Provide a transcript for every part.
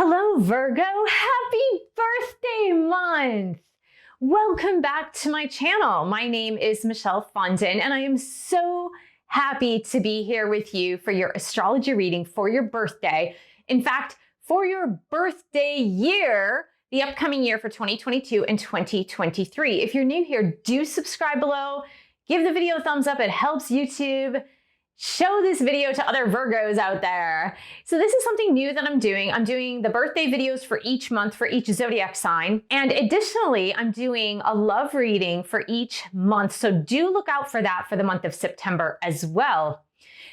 Hello, Virgo. Happy birthday month. Welcome back to my channel. My name is Michelle Fondin, and I am so happy to be here with you for your astrology reading for your birthday. In fact, for your birthday year, the upcoming year for 2022 and 2023. If you're new here, do subscribe below. Give the video a thumbs up. It helps YouTube. Show this video to other Virgos out there. So this is something new that I'm doing. I'm doing the birthday videos for each month for each zodiac sign. And additionally, I'm doing a love reading for each month. So do look out for that for the month of September as well.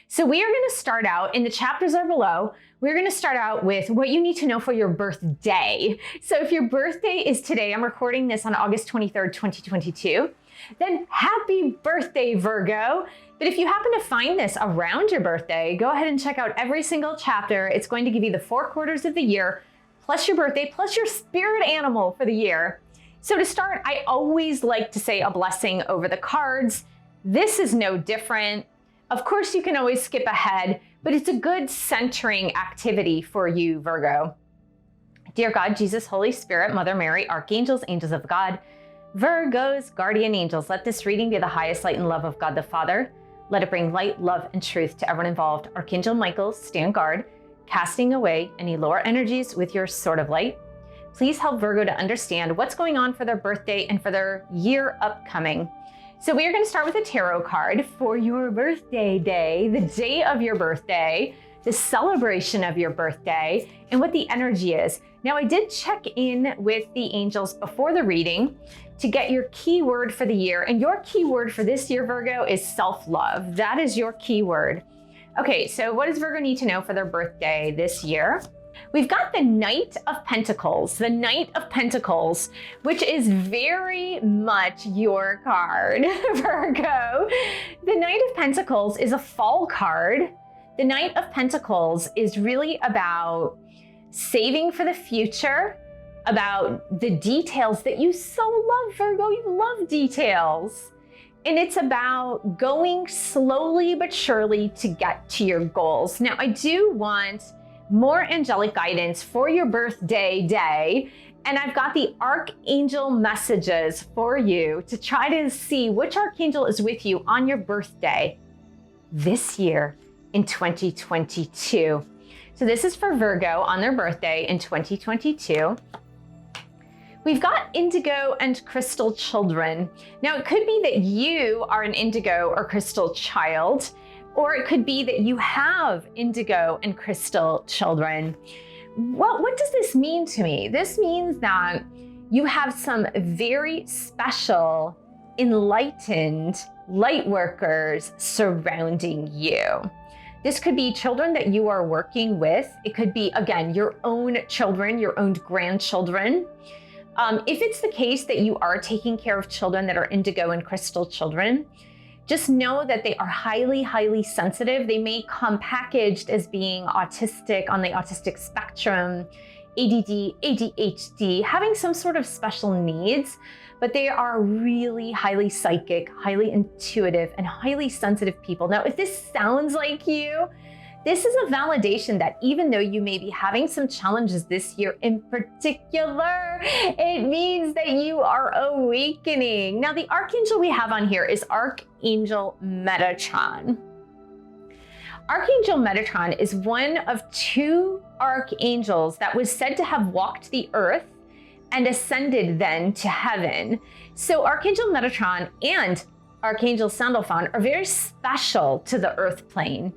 So we are going to start out, and the chapters are below. We're going to start out with what you need to know for your birthday. So if your birthday is today, I'm recording this on August 23rd, 2022, then happy birthday, Virgo. But if you happen to find this around your birthday, go ahead and check out every single chapter. It's going to give you the 4 quarters of the year, plus your birthday, plus your spirit animal for the year. So to start, I always like to say a blessing over the cards. This is no different. Of course, you can always skip ahead, but it's a good centering activity for you, Virgo. Dear God, Jesus, Holy Spirit, Mother Mary, archangels, angels of God, Virgos, guardian angels, let this reading be the highest light and love of God the Father. Let it bring light, love, and truth to everyone involved. Archangel Michael, stand guard, casting away any lower energies with your sword of light. Please help Virgo to understand what's going on for their birthday and for their year upcoming. So we are going to start with a tarot card for your birthday day, the day of your birthday, the celebration of your birthday, and what the energy is. Now, I did check in with the angels before the reading to get your keyword for the year. And your keyword for this year, Virgo, is self-love. That is your keyword. Okay, so what does Virgo need to know for their birthday this year? We've got the Knight of Pentacles, which is very much your card, Virgo. The Knight of Pentacles is a fall card. The Knight of Pentacles is really about saving for the future, about the details that you so love, Virgo. You love details. And it's about going slowly but surely to get to your goals. Now, I do want more angelic guidance for your birthday day, and I've got the archangel messages for you to try to see which archangel is with you on your birthday this year in 2022. So this is for Virgo on their birthday in 2022. We've got indigo and crystal children. Now, it could be that you are an indigo or crystal child, or it could be that you have indigo and crystal children. Well, what does this mean to me? This means that you have some very special, enlightened light workers surrounding you. This could be children that you are working with. It could be, again, your own children, your own grandchildren. If it's the case that you are taking care of children that are indigo and crystal children, just know that they are highly, highly sensitive. They may come packaged as being autistic, on the autistic spectrum, ADD, ADHD, having some sort of special needs, but they are really highly psychic, highly intuitive, and highly sensitive people. Now, if this sounds like you, this is a validation that even though you may be having some challenges this year in particular, it means that you are awakening. Now, the archangel we have on here is Archangel Metatron. Archangel Metatron is one of 2 archangels that was said to have walked the earth and ascended then to heaven. So Archangel Metatron and Archangel Sandalphon are very special to the earth plane,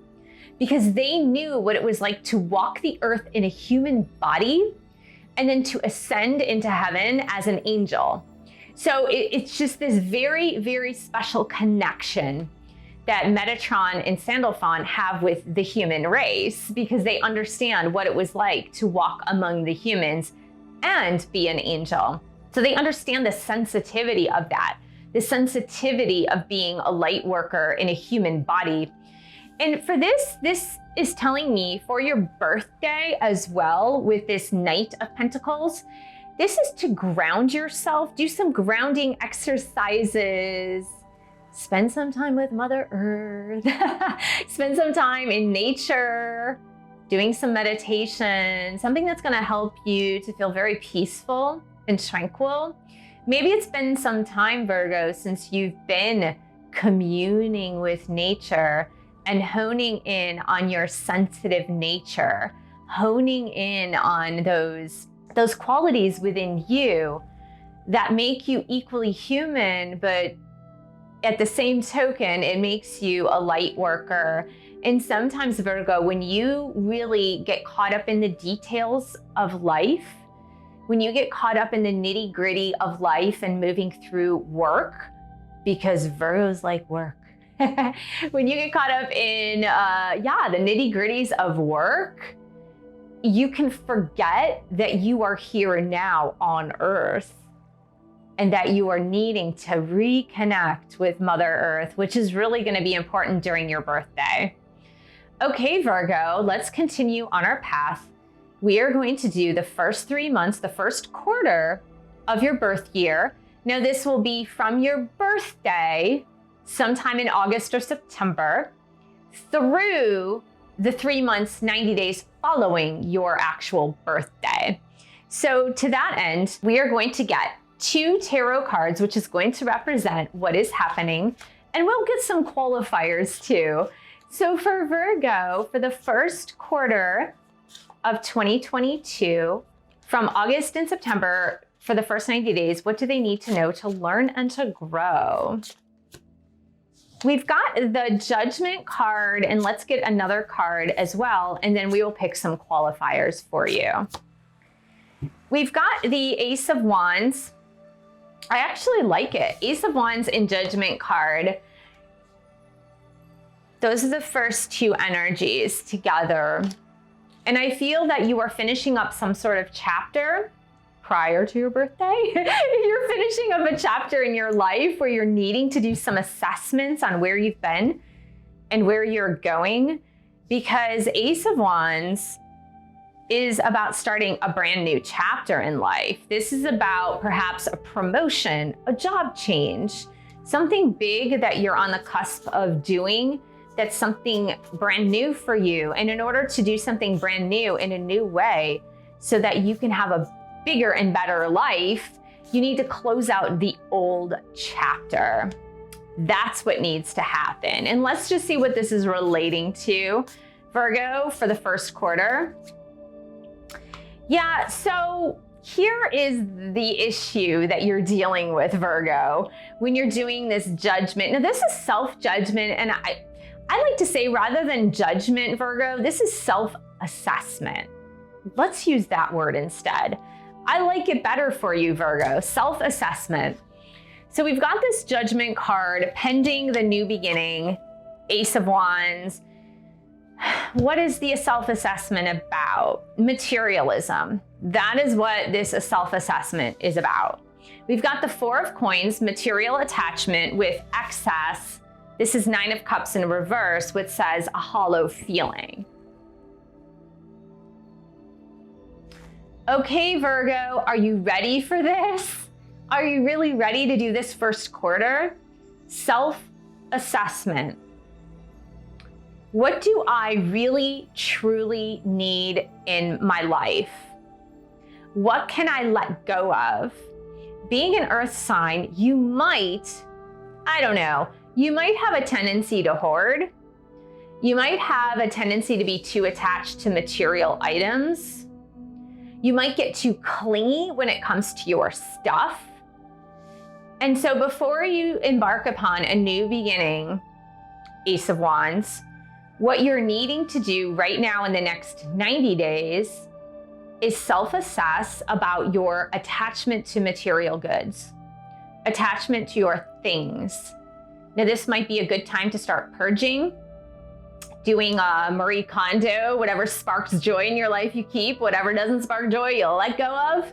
because they knew what it was like to walk the earth in a human body and then to ascend into heaven as an angel. So it's just this very, very special connection that Metatron and Sandalphon have with the human race, because they understand what it was like to walk among the humans and be an angel. So they understand the sensitivity of that, the sensitivity of being a light worker in a human body. And for this is telling me for your birthday as well, with this Knight of Pentacles, this is to ground yourself, do some grounding exercises, spend some time with Mother Earth, spend some time in nature, doing some meditation, something that's going to help you to feel very peaceful and tranquil. Maybe it's been some time, Virgo, since you've been communing with nature and honing in on your sensitive nature, honing in on those qualities within you that make you equally human, but at the same token, it makes you a light worker. And sometimes, Virgo, when you really get caught up in the details of life, when you get caught up in the nitty-gritty of life and moving through work, because Virgos like work. When you get caught up in the nitty-gritties of work, you can forget that you are here now on Earth and that you are needing to reconnect with Mother Earth, which is really going to be important during your birthday. Okay, Virgo, let's continue on our path. We are going to do the first 3 months, the first quarter of your birth year. Now, this will be from your birthday, sometime in August or September, through the 3 months, 90 days following your actual birthday. So to that end, we are going to get 2 tarot cards, which is going to represent what is happening. And we'll get some qualifiers too. So for Virgo, for the first quarter of 2022, from August and September, for the first 90 days, what do they need to know to learn and to grow? We've got the Judgment card, and let's get another card as well, and then we will pick some qualifiers for you. We've got the Ace of Wands. I actually like it. Ace of Wands and Judgment card. Those are the first 2 energies together. And I feel that you are finishing up some sort of chapter prior to your birthday. You're finishing up a chapter in your life where you're needing to do some assessments on where you've been and where you're going, because Ace of Wands is about starting a brand new chapter in life. This is about perhaps a promotion, a job change, something big that you're on the cusp of doing. That's something brand new for you. And in order to do something brand new in a new way so that you can have a bigger and better life, you need to close out the old chapter. That's what needs to happen. And let's just see what this is relating to, Virgo, for the first quarter. Yeah, so here is the issue that you're dealing with, Virgo, when you're doing this judgment. Now, this is self-judgment, and I like to say, rather than judgment, Virgo, this is self-assessment. Let's use that word instead. I like it better for you, Virgo, self-assessment. So we've got this Judgment card, pending the new beginning, Ace of Wands. What is the self-assessment about? Materialism. That is what this self-assessment is about. We've got the 4 of Coins, material attachment with excess. This is 9 of Cups in reverse, which says a hollow feeling. Okay, Virgo, are you ready for this? Are you really ready to do this first quarter? Self-assessment. What do I really, truly need in my life? What can I let go of? Being an earth sign, you might, you might have a tendency to hoard. You might have a tendency to be too attached to material items. You might get too clingy when it comes to your stuff. And so before you embark upon a new beginning, Ace of Wands, what you're needing to do right now in the next 90 days is self-assess about your attachment to material goods, attachment to your things. Now, this might be a good time to start purging, doing Marie Kondo, whatever sparks joy in your life you keep, whatever doesn't spark joy, you'll let go of.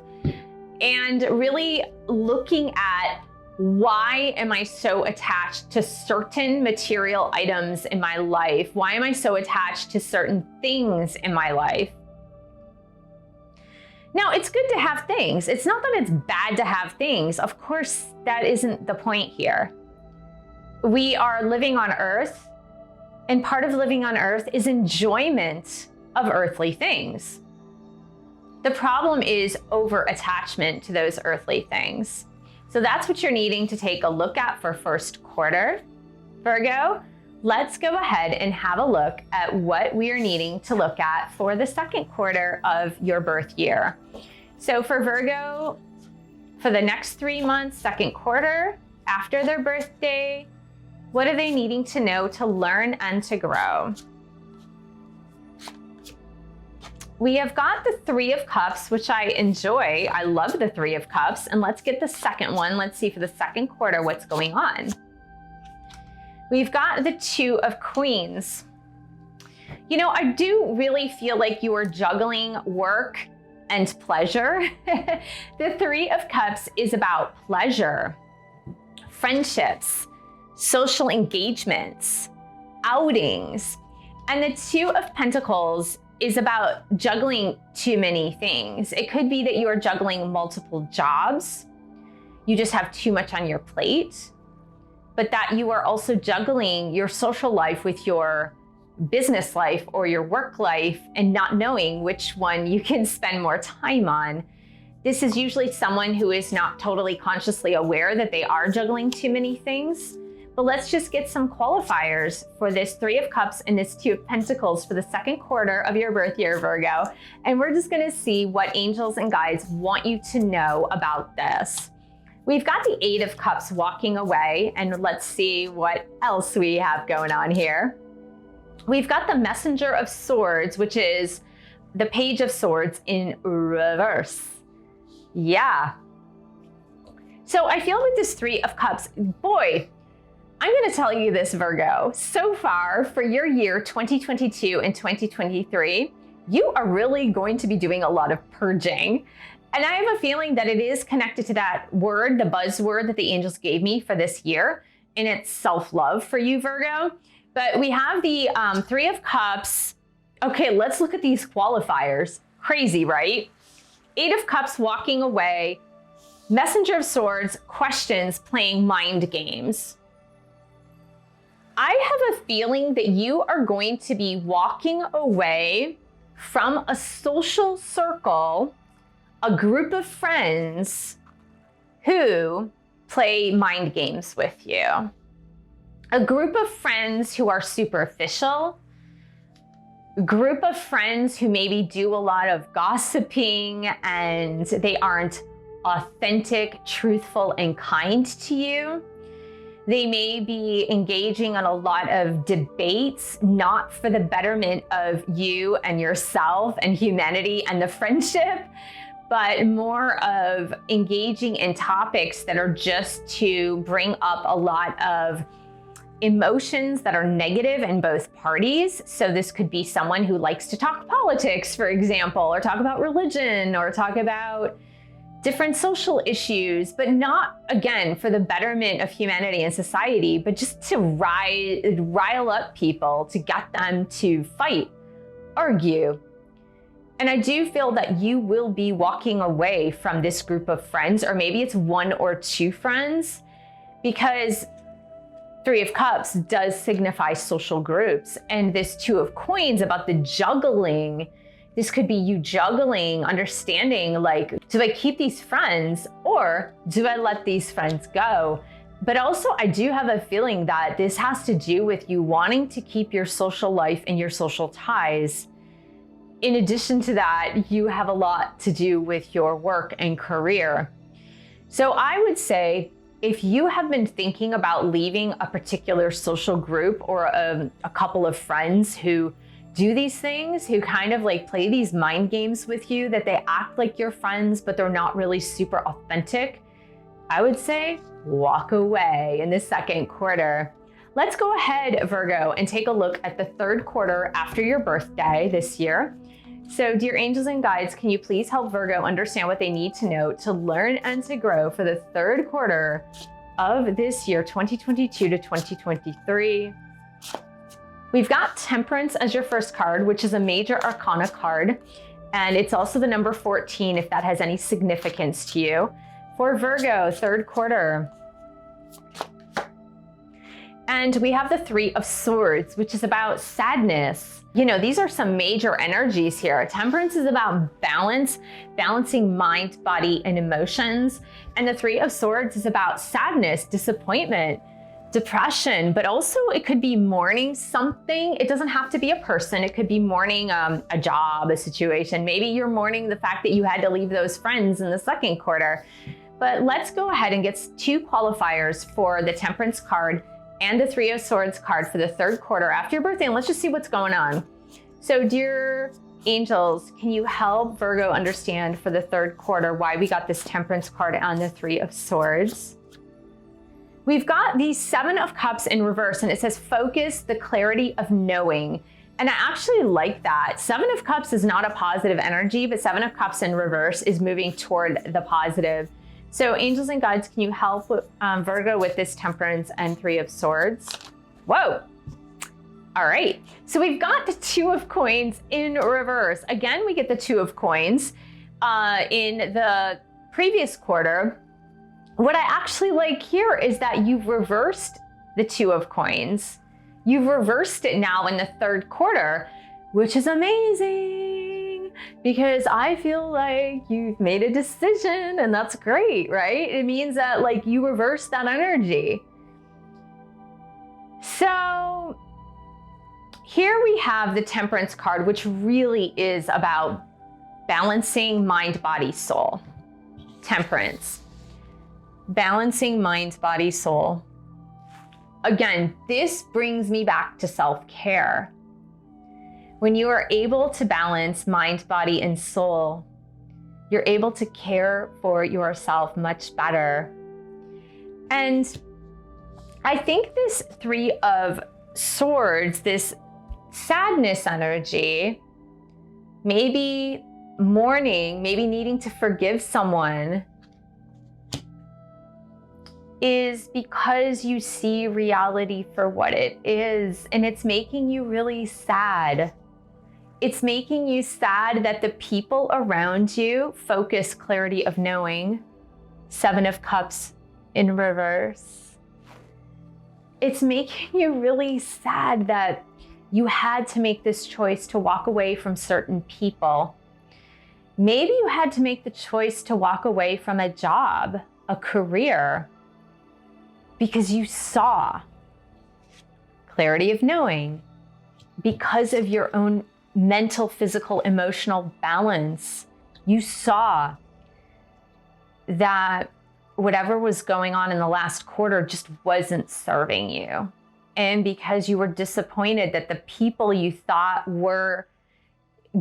And really looking at, why am I so attached to certain material items in my life? Why am I so attached to certain things in my life? Now, it's good to have things. It's not that it's bad to have things. Of course, that isn't the point here. We are living on Earth, and part of living on Earth is enjoyment of earthly things. The problem is over-attachment to those earthly things. So that's what you're needing to take a look at for first quarter. Virgo, let's go ahead and have a look at what we are needing to look at for the second quarter of your birth year. So for Virgo, for the next 3 months, second quarter, after their birthday, what are they needing to know to learn and to grow? We have got the Three of Cups, which I enjoy. I love the Three of Cups. And let's get the second one. Let's see for the second quarter what's going on. We've got the Two of Queens. You know, I do really feel like you are juggling work and pleasure. The Three of Cups is about pleasure, friendships, social engagements, outings. And the Two of Pentacles is about juggling too many things. It could be that you are juggling multiple jobs. You just have too much on your plate, but that you are also juggling your social life with your business life or your work life and not knowing which one you can spend more time on. This is usually someone who is not totally consciously aware that they are juggling too many things. But let's just get some qualifiers for this Three of Cups and this Two of Pentacles for the second quarter of your birth year, Virgo. And we're just gonna see what angels and guides want you to know about this. We've got the Eight of Cups walking away, and let's see what else we have going on here. We've got the Messenger of Swords, which is the Page of Swords in reverse. Yeah. So I feel with this Three of Cups, boy, I'm going to tell you this, Virgo. So far for your year 2022 and 2023, you are really going to be doing a lot of purging. And I have a feeling that it is connected to that word, the buzzword that the angels gave me for this year, and it's self-love for you, Virgo. But we have the Three of Cups. Okay, let's look at these qualifiers. Crazy, right? Eight of Cups walking away, Messenger of Swords, questions, playing mind games. I have a feeling that you are going to be walking away from a social circle, a group of friends who play mind games with you. A group of friends who are superficial, a group of friends who maybe do a lot of gossiping and they aren't authentic, truthful, and kind to you. They may be engaging in a lot of debates, not for the betterment of you and yourself and humanity and the friendship, but more of engaging in topics that are just to bring up a lot of emotions that are negative in both parties. So this could be someone who likes to talk politics, for example, or talk about religion, or talk about different social issues, but not, again, for the betterment of humanity and society, but just to rile up people, to get them to fight, argue. And I do feel that you will be walking away from this group of friends, or maybe it's one or two friends, because Three of Cups does signify social groups. And this Two of Coins about the juggling, this could be you juggling, understanding, like, do I keep these friends or do I let these friends go? But also I do have a feeling that this has to do with you wanting to keep your social life and your social ties. In addition to that, you have a lot to do with your work and career. So I would say, if you have been thinking about leaving a particular social group or a couple of friends who do these things, who kind of like play these mind games with you, that they act like your friends, but they're not really super authentic, I would say walk away in the second quarter. Let's go ahead, Virgo, and take a look at the third quarter after your birthday this year. So dear angels and guides, can you please help Virgo understand what they need to know to learn and to grow for the third quarter of this year, 2022 to 2023? We've got Temperance as your first card, which is a major arcana card. And it's also the number 14, if that has any significance to you. For Virgo, third quarter. And we have the Three of Swords, which is about sadness. You know, these are some major energies here. Temperance is about balance, balancing mind, body, and emotions. And the Three of Swords is about sadness, disappointment, depression, but also it could be mourning something. It doesn't have to be a person. It could be mourning a job, a situation. Maybe you're mourning the fact that you had to leave those friends in the second quarter. But let's go ahead and get 2 qualifiers for the Temperance card and the Three of Swords card for the third quarter after your birthday, and let's just see what's going on. So dear angels, can you help Virgo understand for the third quarter why we got this Temperance card and the Three of Swords? We've got the Seven of Cups in reverse, and it says focus, the clarity of knowing. And I actually like that. Seven of Cups is not a positive energy, but Seven of Cups in reverse is moving toward the positive. So angels and guides, can you help Virgo with this Temperance and Three of Swords? Whoa. All right. So we've got the Two of Coins in reverse. Again, we get the Two of Coins in the previous quarter. What I actually like here is that you've reversed the Two of Coins. You've reversed it now in the third quarter, which is amazing because I feel like you've made a decision and that's great, right? It means that like you reverse that energy. So here we have the Temperance card, which really is about balancing mind, body, soul. Temperance. Balancing mind, body, soul. Again, this brings me back to self-care. When you are able to balance mind, body, and soul, you're able to care for yourself much better. And I think this Three of Swords, this sadness energy, maybe mourning, maybe needing to forgive someone, is because you see reality for what it is, and it's making you really sad. It's making you sad that the people around you focus, clarity of knowing. Seven of Cups in reverse. It's making you really sad that you had to make this choice to walk away from certain people. Maybe you had to make the choice to walk away from a job, a career, because you saw clarity of knowing, because of your own mental, physical, emotional balance. You saw that whatever was going on in the last quarter just wasn't serving you. And because you were disappointed that the people you thought were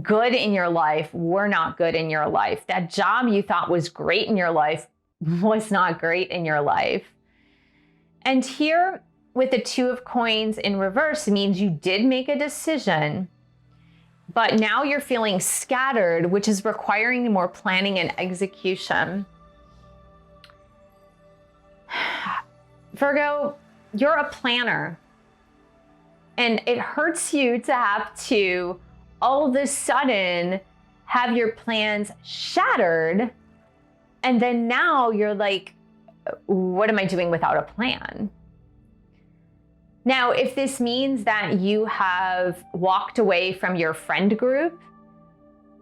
good in your life were not good in your life. That job you thought was great in your life was not great in your life. And here with the Two of Coins in reverse means you did make a decision, but now you're feeling scattered, which is requiring more planning and execution. Virgo, you're a planner, and it hurts you to have to all of a sudden have your plans shattered, and then now you're like, what am I doing without a plan? Now, if this means that you have walked away from your friend group,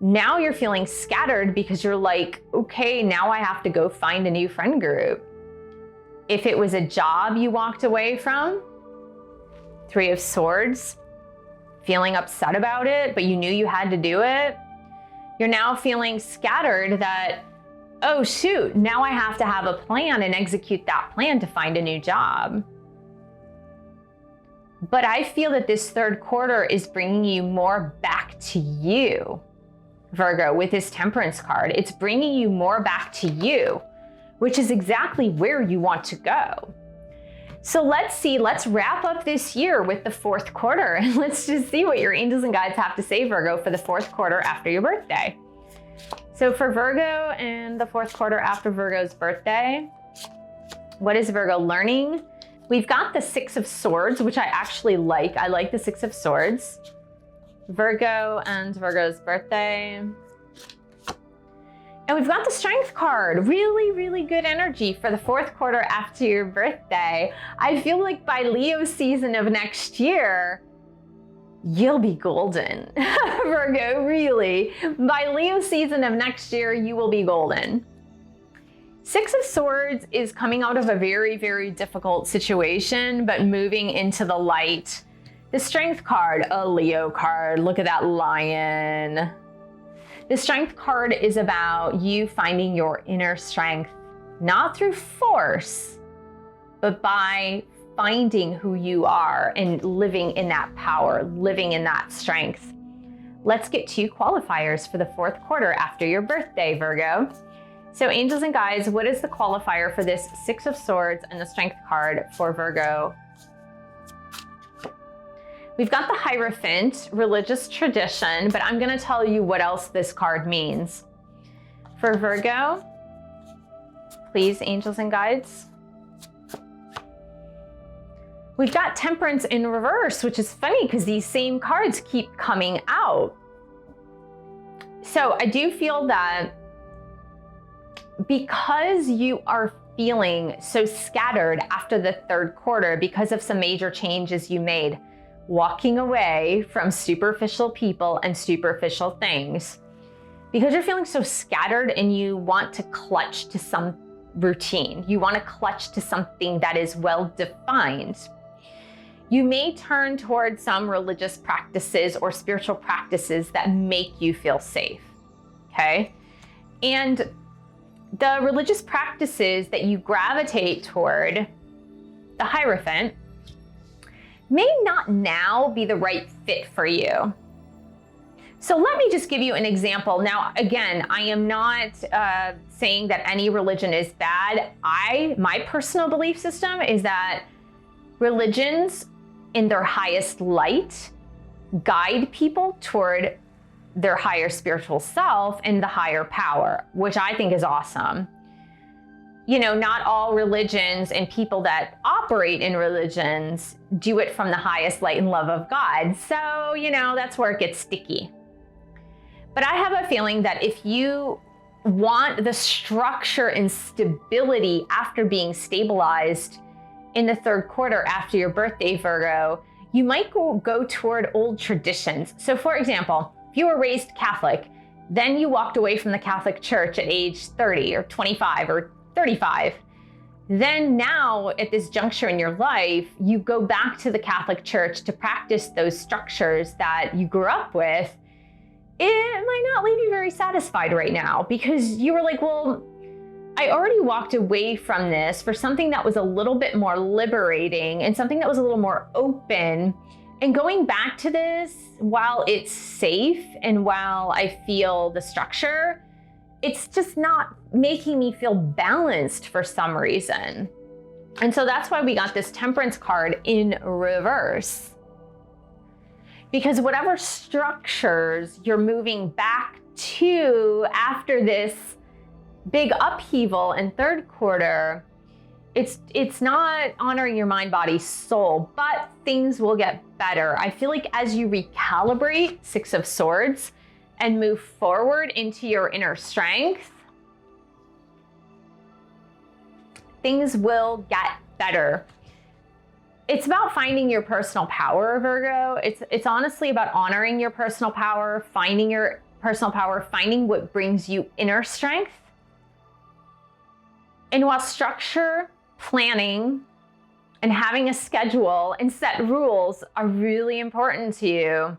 now you're feeling scattered because you're like, okay, now I have to go find a new friend group. If it was a job you walked away from, Three of Swords, feeling upset about it, but you knew you had to do it, you're now feeling scattered that, oh shoot, now I have to have a plan and execute that plan to find a new job. But I feel that this third quarter is bringing you more back to you, Virgo, with this Temperance card. It's bringing you more back to you, which is exactly where you want to go. So let's wrap up this year with the fourth quarter, and let's just see what your angels and guides have to say, Virgo, for the fourth quarter after your birthday. So for Virgo and the fourth quarter after Virgo's birthday, what is Virgo learning? We've got the Six of Swords, which I actually like. I like the Six of Swords. Virgo and Virgo's birthday. And we've got the Strength card. Really, really good energy for the fourth quarter after your birthday. I feel like by Leo season of next year, you'll be golden. Virgo, really. By Leo season of next year, you will be golden. Six of Swords is coming out of a very, very difficult situation, but moving into the light. The Strength card, a Leo card. Look at that lion. The Strength card is about you finding your inner strength, not through force, but by finding who you are and living in that power, living in that strength. Let's get 2 qualifiers for the fourth quarter after your birthday, Virgo. So angels and guides, what is the qualifier for this Six of Swords and the Strength card for Virgo? We've got the Hierophant, religious tradition, but I'm going to tell you what else this card means. For Virgo, please, angels and guides. We've got Temperance in reverse, which is funny because these same cards keep coming out. So I do feel that because you are feeling so scattered after the third quarter because of some major changes you made, walking away from superficial people and superficial things, because you're feeling so scattered and you want to clutch to some routine, you want to clutch to something that is well defined, you may turn towards some religious practices or spiritual practices that make you feel safe, okay? And the religious practices that you gravitate toward, the Hierophant, may not now be the right fit for you. So let me just give you an example. Now, again, I am not saying that any religion is bad. My personal belief system is that religions in their highest light guide people toward their higher spiritual self and the higher power, which I think is awesome. You know, not all religions and people that operate in religions do it from the highest light and love of God. So, you know, that's where it gets sticky. But I have a feeling that if you want the structure and stability after being stabilized in the third quarter after your birthday, Virgo, you might go toward old traditions. So for example, if you were raised Catholic, then you walked away from the Catholic Church at age 30 or 25 or 35. Then now at this juncture in your life, you go back to the Catholic Church to practice those structures that you grew up with. It might not leave you very satisfied right now because you were like, well, I already walked away from this for something that was a little bit more liberating and something that was a little more open. And going back to this, while it's safe and while I feel the structure, it's just not making me feel balanced for some reason. And so that's why we got this Temperance card in reverse. Because whatever structures you're moving back to after this big upheaval in third quarter, it's not honoring your mind, body, soul, but things will get better. I feel like as you recalibrate, Six of Swords, and move forward into your inner strength, things will get better. It's about finding your personal power, Virgo. It's honestly about honoring your personal power, finding your personal power, finding what brings you inner strength. And while structure, planning, and having a schedule and set rules are really important to you,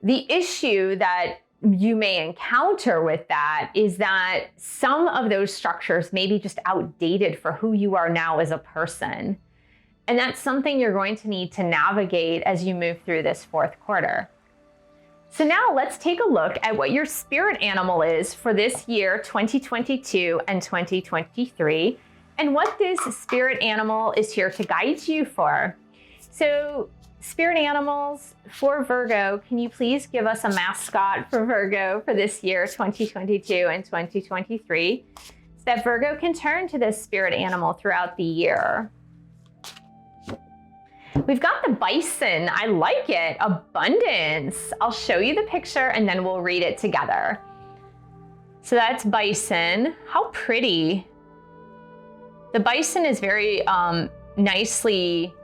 the issue that you may encounter with that is that some of those structures may be just outdated for who you are now as a person. And that's something you're going to need to navigate as you move through this fourth quarter. So now let's take a look at what your spirit animal is for this year, 2022 and 2023, and what this spirit animal is here to guide you for. So spirit animals for Virgo, can you please give us a mascot for Virgo for this year, 2022 and 2023, so that Virgo can turn to this spirit animal throughout the year? We've got the bison. I like it. Abundance. I'll show you the picture and then we'll read it together. So that's bison. How pretty. The bison is very nicely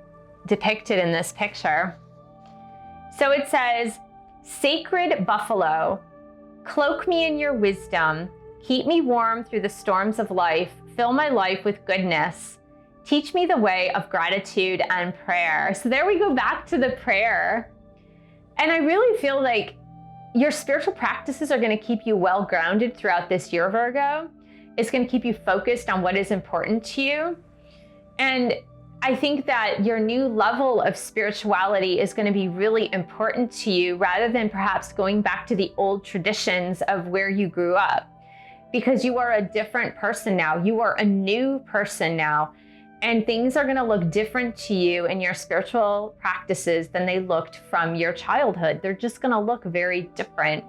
depicted in this picture. So it says, "Sacred buffalo, cloak me in your wisdom, keep me warm through the storms of life, fill my life with goodness, teach me the way of gratitude and prayer." So there we go back to the prayer. And I really feel like your spiritual practices are going to keep you well grounded throughout this year, Virgo. It's going to keep you focused on what is important to you. And I think that your new level of spirituality is going to be really important to you, rather than perhaps going back to the old traditions of where you grew up, because you are a different person now. You are a new person now, and things are going to look different to you in your spiritual practices than they looked from your childhood. They're just going to look very different.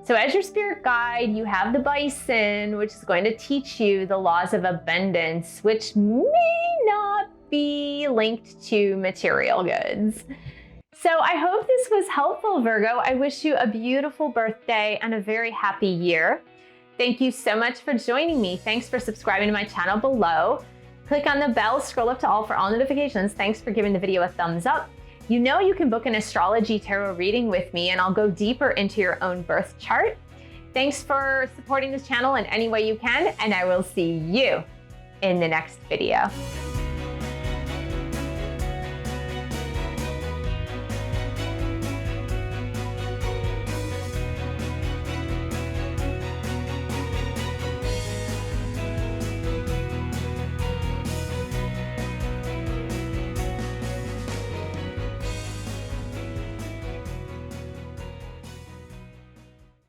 So as your spirit guide, you have the bison, which is going to teach you the laws of abundance, which may not be linked to material goods. So I hope this was helpful, Virgo. I wish you a beautiful birthday and a very happy year. Thank you so much for joining me. Thanks for subscribing to my channel below. Click on the bell, scroll up to all for all notifications. Thanks for giving the video a thumbs up. You know you can book an astrology tarot reading with me, and I'll go deeper into your own birth chart. Thanks for supporting this channel in any way you can, and I will see you in the next video.